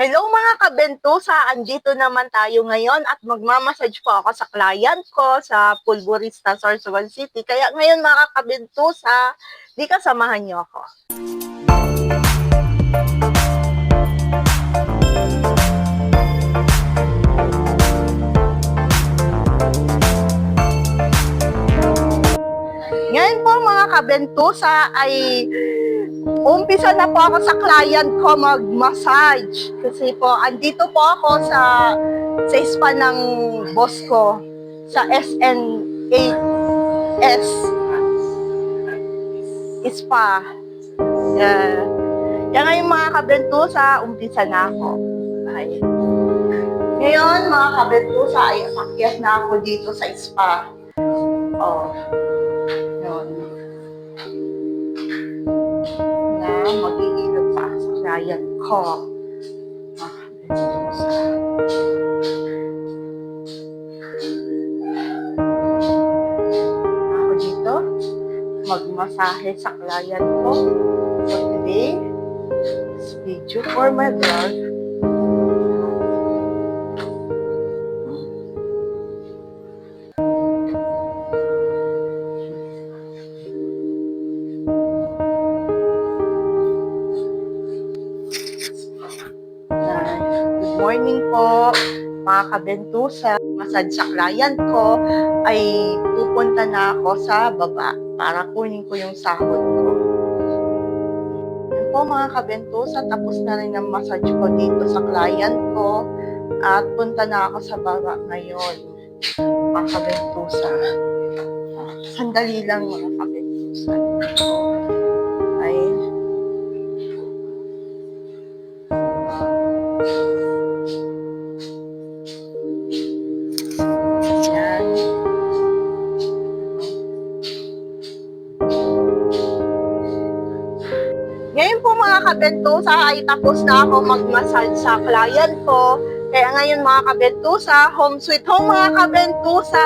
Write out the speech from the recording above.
Hello mga kabentusa, andito naman tayo ngayon at magmamassage po ako sa client ko sa Pulburista, Sorsogon City. Kaya ngayon mga kabentusa, di kasamahan niyo ako. Ngayon po mga kabentusa ay umpisa na po ako sa client ko mag-massage. Kasi po, andito po ako sa spa ng boss ko sa SNAS Spa. Kaya ngayon mga kabentusa, umpisa na ako. Ay. Ngayon mga kabentusa, ay akyat na ako dito sa spa. Oh. Yun. Na magigilap pa sa client ko. Ako dito, magmasahe sa client ko. So today, this video for my vlog. Good morning po, mga kabentusa. Massage sa client ko ay pupunta na ako sa baba para kunin ko yung sahod ko. Yan po mga kabentusa, tapos na rin ang massage ko dito sa client ko at punta na ako sa baba ngayon, mga kabentusa. Sandali lang mga kabentusa. Ay, ngayon po mga kabentusa ay tapos na ako mag-massage sa client ko. Kaya ngayon mga kabentusa, home sweet home mga kabentusa!